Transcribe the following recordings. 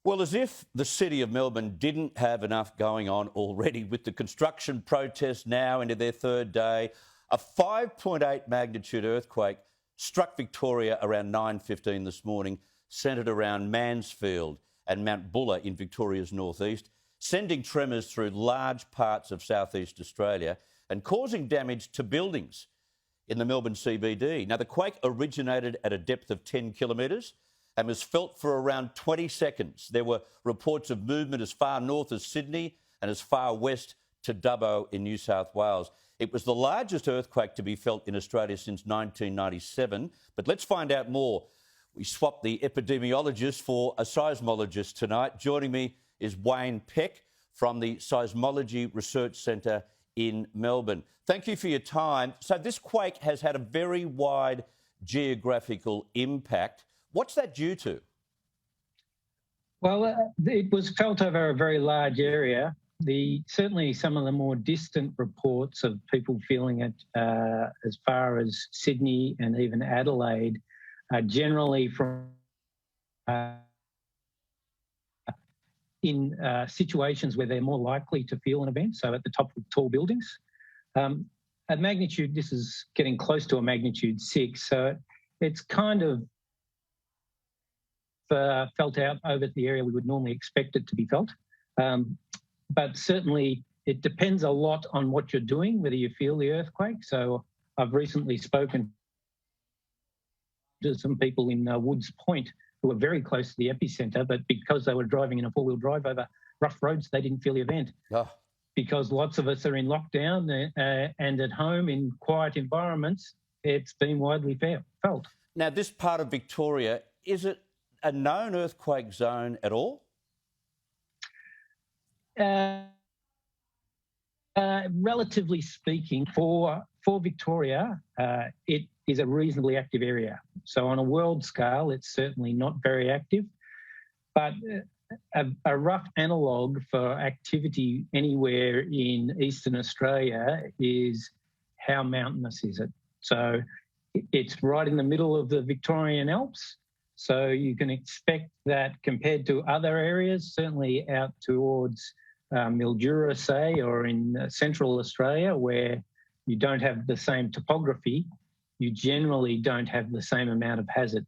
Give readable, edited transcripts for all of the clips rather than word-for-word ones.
Well, as if the City of Melbourne didn't have enough going on already with the construction protests now into their third day, a 5.8 magnitude earthquake struck Victoria around 9:15 this morning, centred around Mansfield and Mount Buller in Victoria's northeast, sending tremors through large parts of southeast Australia and causing damage to buildings in the Melbourne CBD. Now, the quake originated at a depth of 10 kilometres and was felt for around 20 seconds. There were reports of movement as far north as Sydney and as far west to Dubbo in New South Wales. It was the largest earthquake to be felt in Australia since 1997. But let's find out more. We swapped the epidemiologist for a seismologist tonight. Joining me is Wayne Peck from the Seismology Research Centre in Melbourne. Thank you for your time. So this quake has had a very wide geographical impact. What's that due to? Well, it was felt over a very large area. Certainly some of the more distant reports of people feeling it as far as Sydney and even Adelaide are generally from in situations where they're more likely to feel an event, so at the top of tall buildings. At magnitude, this is getting close to a magnitude 6, so it's kind of felt out over the area we would normally expect it to be felt. But certainly it depends a lot on what you're doing, whether you feel the earthquake. So I've recently spoken to some people in Woods Point who were very close to the epicentre, but because they were driving in a four-wheel drive over rough roads, they didn't feel the event. Oh. Because lots of us are in lockdown and at home in quiet environments, it's been widely felt. Now, this part of Victoria, is it a known earthquake zone at all? Relatively speaking, for Victoria, it is a reasonably active area. So on a world scale, it's certainly not very active, but a rough analogue for activity anywhere in eastern Australia is how mountainous is it. So it's right in the middle of the Victorian Alps. So you can expect that compared to other areas, certainly out towards Mildura, say, or in central Australia, where you don't have the same topography, you generally don't have the same amount of hazard.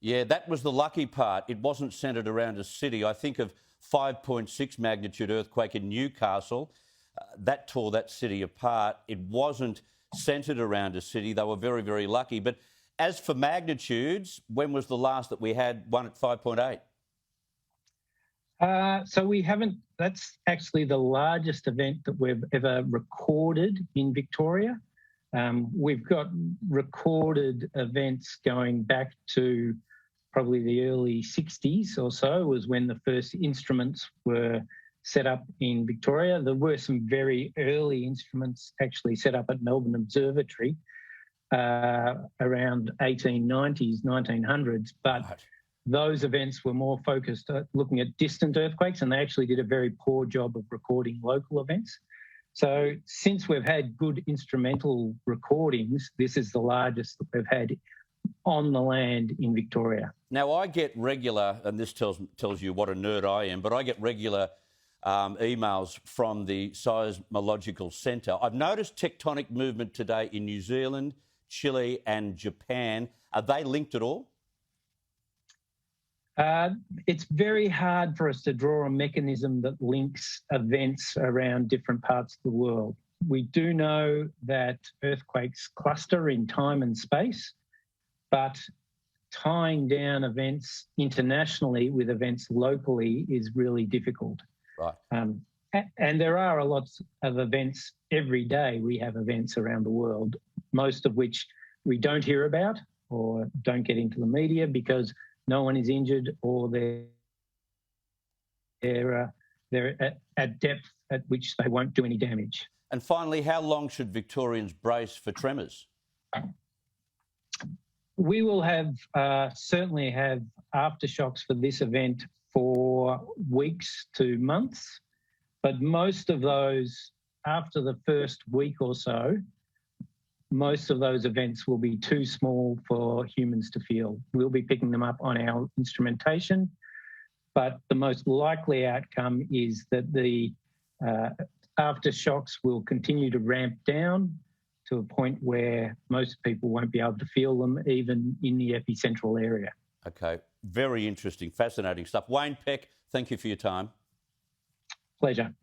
Yeah, that was the lucky part. It wasn't centred around a city. I think of 5.6 magnitude earthquake in Newcastle. That tore that city apart. It wasn't centred around a city. They were very, very lucky. But as for magnitudes, when was the last that we had one at 5.8? So we haven't, that's actually the largest event that we've ever recorded in Victoria. We've got recorded events going back to probably the early 60s or so, was when the first instruments were set up in Victoria. There were some very early instruments actually set up at Melbourne Observatory around 1890s, 1900s, but those events were more focused at looking at distant earthquakes, and they actually did a very poor job of recording local events. So since we've had good instrumental recordings, this is the largest that we've had on the land in Victoria. Now, I get regular, and this tells you what a nerd I am, but I get regular emails from the Seismological Centre. I've noticed tectonic movement today in New Zealand, Chile and Japan. Are they linked at all? It's very hard for us to draw a mechanism that links events around different parts of the world. We do know that earthquakes cluster in time and space, but tying down events internationally with events locally is really difficult. Right. And there are a lot of events every day. We have events around the world, most of which we don't hear about or don't get into the media because no one is injured or they're at depth at which they won't do any damage. And finally, how long should Victorians brace for tremors? We will certainly have aftershocks for this event for weeks to months, but most of those, after the first week or so, most of those events will be too small for humans to feel. We'll be picking them up on our instrumentation, but the most likely outcome is that the aftershocks will continue to ramp down to a point where most people won't be able to feel them, even in the epicentral area. Okay, very interesting, fascinating stuff. Wayne Peck, thank you for your time. Pleasure.